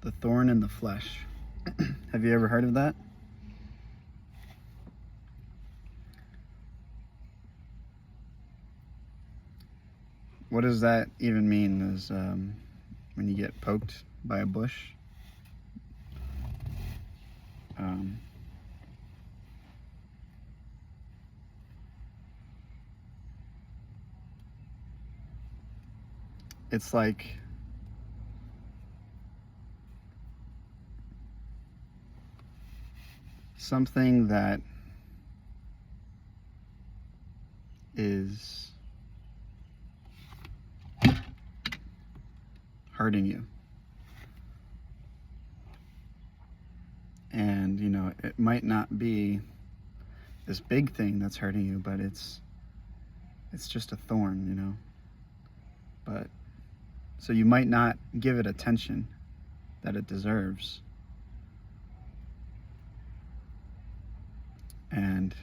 The thorn in the flesh. Have you ever heard of that? What does that even mean? Is when you get poked by a bush? It's like something that is hurting you. And, it might not be this big thing that's hurting you, but it's just a thorn, But, so you might not give it attention that it deserves. And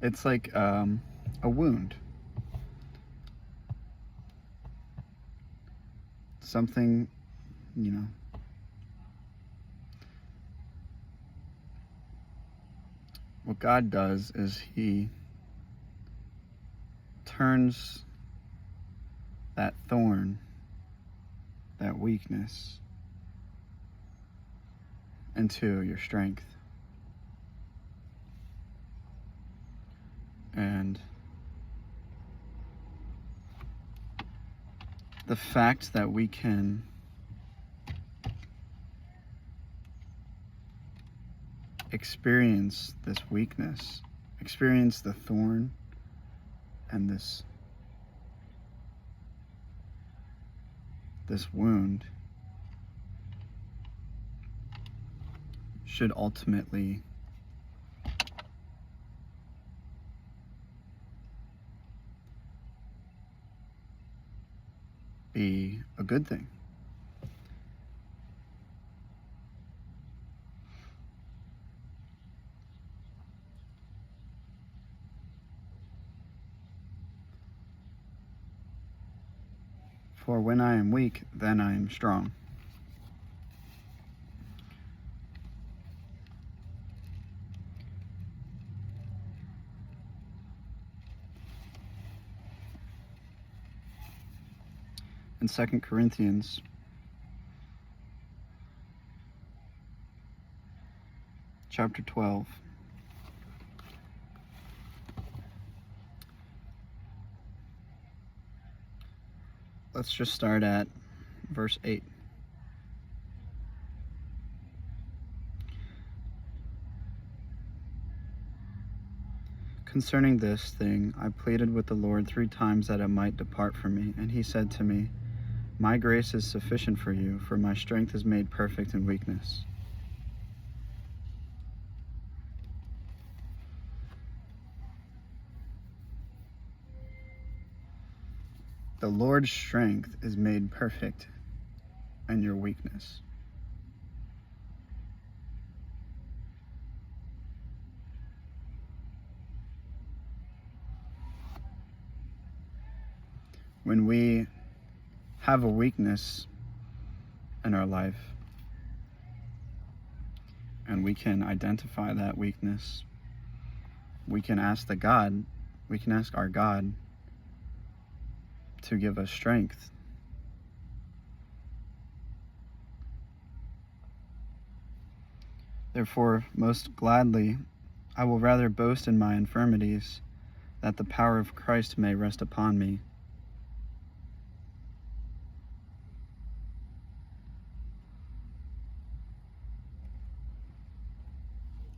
it's like a wound. Something, what God does is He turns that thorn, that weakness, into your strength. And the fact that we can experience this weakness, experience the thorn and this wound should ultimately be a good thing. For when I am weak, then I am strong. In 2 Corinthians chapter 12, let's just start at verse 8. Concerning this thing, I pleaded with the Lord 3 times that it might depart from me. And He said to me, My grace is sufficient for you, for my strength is made perfect in weakness. The Lord's strength is made perfect in your weakness. When we have a weakness in our life and we can identify that weakness, we can ask our God to give us strength. Therefore, most gladly, I will rather boast in my infirmities, that the power of Christ may rest upon me.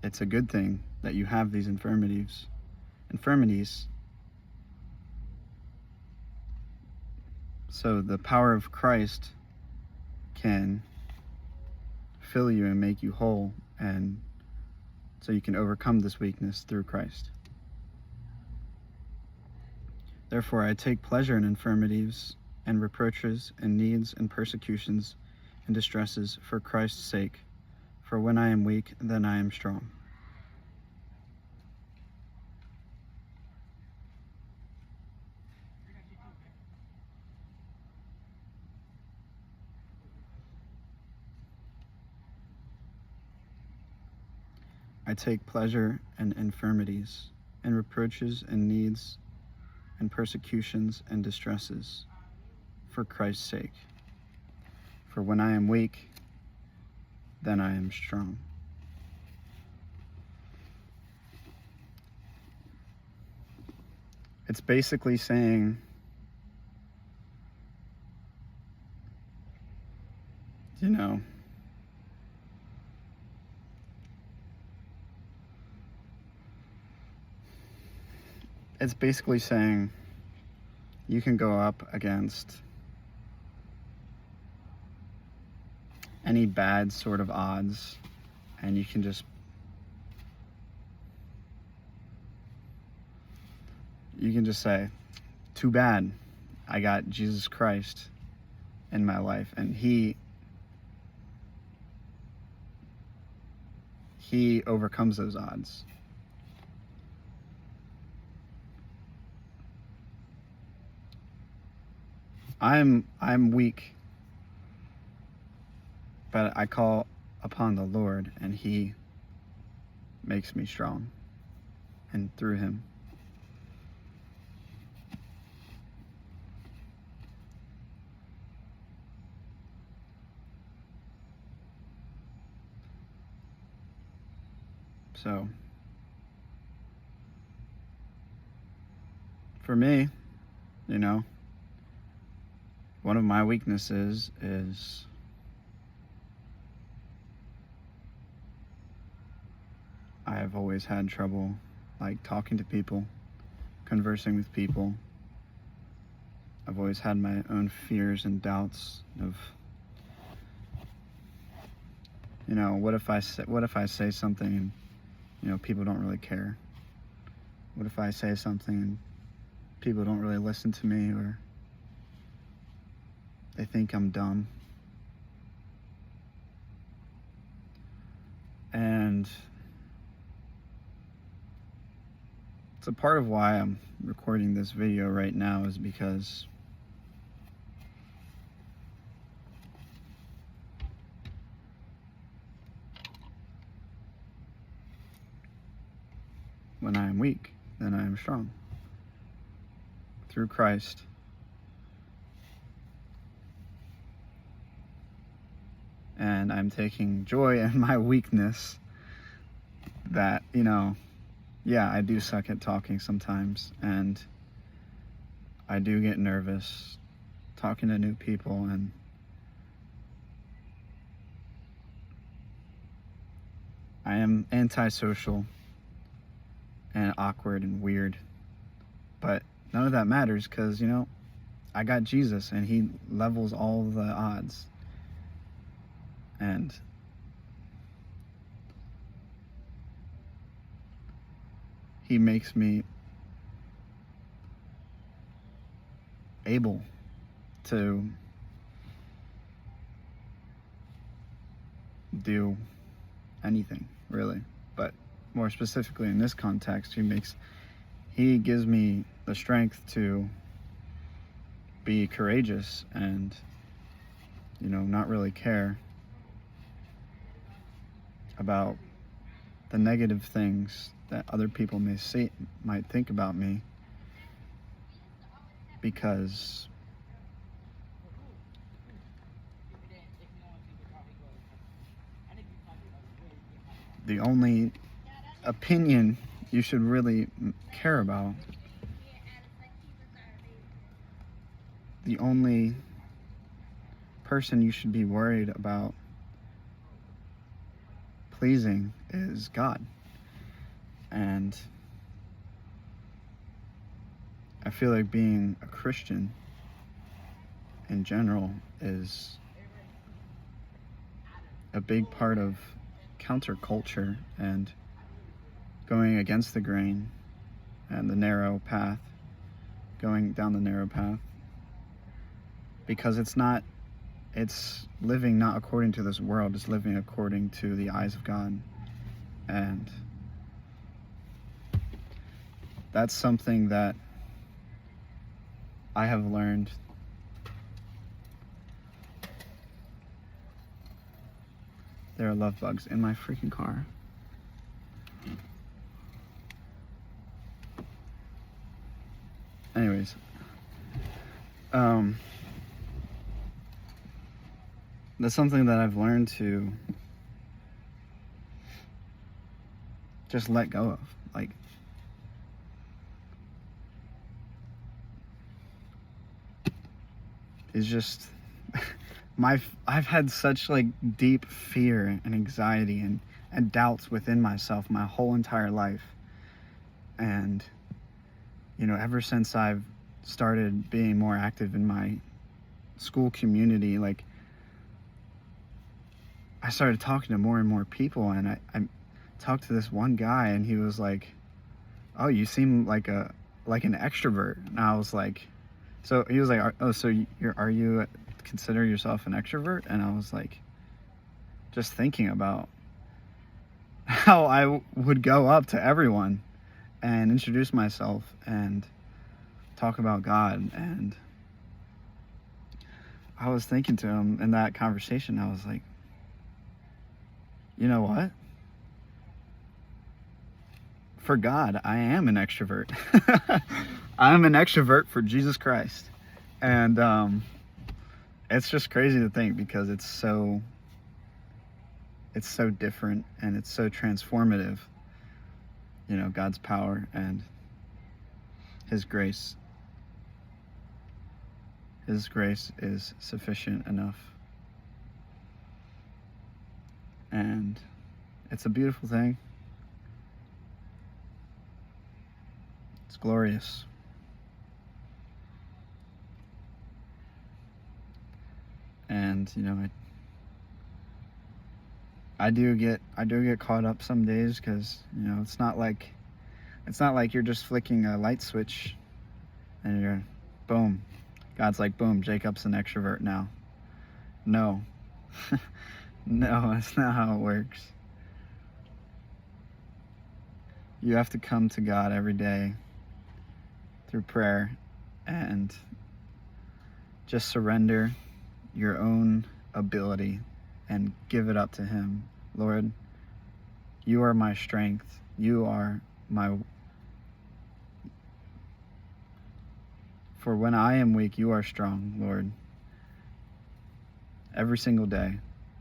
It's a good thing that you have these infirmities, so the power of Christ can fill you and make you whole, and so you can overcome this weakness through Christ. Therefore, I take pleasure in infirmities and reproaches and needs and persecutions and distresses for Christ's sake. For when I am weak, then I am strong. I take pleasure in infirmities, and reproaches, and needs, and persecutions, and distresses, for Christ's sake. For when I am weak, then I am strong. It's basically saying, you know, it's basically saying you can go up against any bad sort of odds, and you can just say, too bad, I got Jesus Christ in my life, and he overcomes those odds. I'm weak, but I call upon the Lord, and he makes me strong, and through him. So, for me, you know, one of my weaknesses is I have always had trouble, like, talking to people, conversing with people. I've always had my own fears and doubts of, you know, what if I say something and, you know, people don't really care? What if I say something and people don't really listen to me, or they think I'm dumb? And it's a part of why I'm recording this video right now, is because when I am weak, then I am strong. Through Christ. And I'm taking joy in my weakness, that, you know, yeah, I do suck at talking sometimes, and I do get nervous talking to new people, and I am antisocial and awkward and weird, but none of that matters, because, you know, I got Jesus, and he levels all the odds, and he makes me able to do anything, really. But more specifically in this context, he gives me the strength to be courageous and, you know, not really care about the negative things that other people might think about me, because the only opinion you should really care about, the only person you should be worried about pleasing, is God. And I feel like being a Christian in general is a big part of counterculture and going against the grain and going down the narrow path, because it's not it's living not according to this world, it's living according to the eyes of God. And that's something that I have learned. There are love bugs in my freaking car. Anyways, that's something that I've learned to just let go of. Like, it's just I've had such like deep fear and anxiety and doubts within myself my whole entire life. And ever since I've started being more active in my school community, like, I started talking to more and more people, and I talked to this one guy, and he was like, "Oh, you seem like an extrovert." And I was like, so he was like, "Oh, so are you consider yourself an extrovert?" And I was like, just thinking about how I would go up to everyone and introduce myself and talk about God. And I was thinking to him in that conversation, I was like, you know what? For God, I am an extrovert. I'm an extrovert for Jesus Christ. And it's just crazy to think, because it's so different and it's so transformative. God's power and His grace. His grace is sufficient enough. And it's a beautiful thing. It's glorious. And I do get caught up some days, because it's not like you're just flicking a light switch and you're boom. God's like, boom, Jacob's an extrovert now. No. No, that's not how it works. You have to come to God every day through prayer and just surrender your own ability and give it up to Him. Lord, you are my strength. You are for when I am weak, you are strong, Lord. Every single day,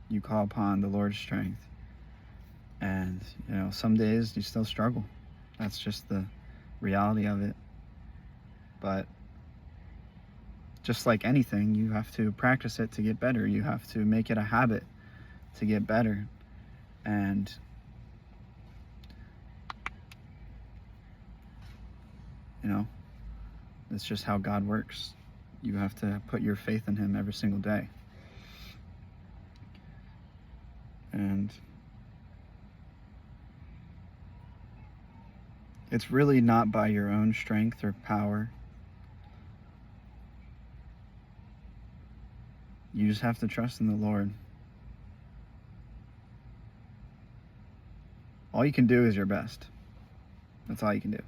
you call upon the Lord's strength. And, some days you still struggle. That's just the reality of it. But just like anything, you have to practice it to get better. You have to make it a habit to get better. And it's just how God works. You have to put your faith in Him every single day. And it's really not by your own strength or power. You just have to trust in the Lord. All you can do is your best. That's all you can do.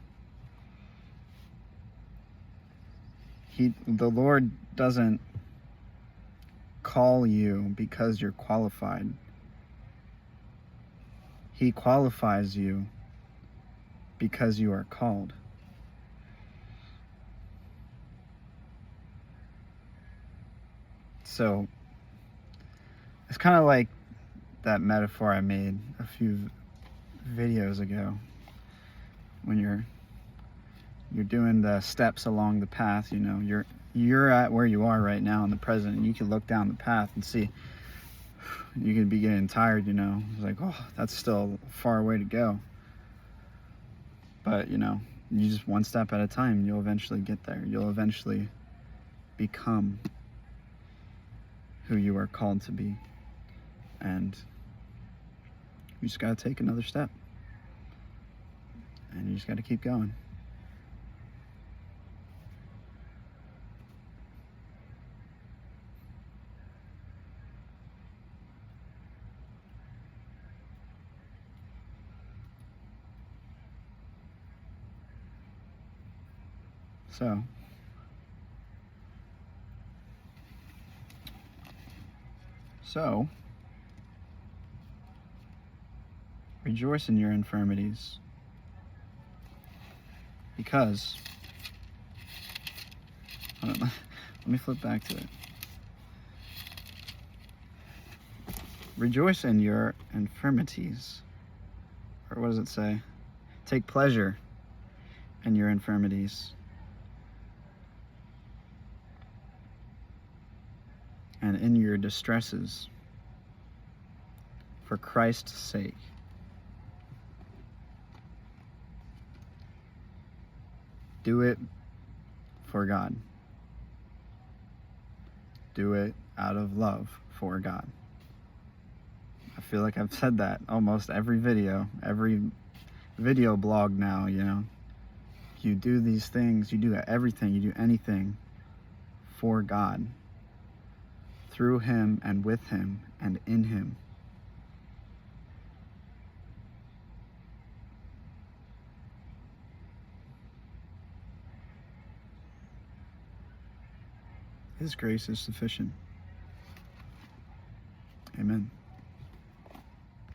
The Lord doesn't call you because you're qualified. He qualifies you because you are called. So it's kind of like that metaphor I made a few videos ago, when you're doing the steps along the path. You're at where you are right now in the present, and you can look down the path and see. You can be getting tired, it's like, oh, that's still a far way to go. But you just one step at a time, you'll eventually get there. You'll eventually become who you are called to be. And you just got to take another step. And you just got to keep going. So, rejoice in your infirmities, because, hold on, let me flip back to it. Rejoice in your infirmities, or what does it say? Take pleasure in your infirmities, and in your distresses, for Christ's sake. Do it for God. Do it out of love for God. I feel like I've said that almost every video blog now, you know. You do these things, you do everything, you do anything for God, through Him and with Him and in Him. His grace is sufficient.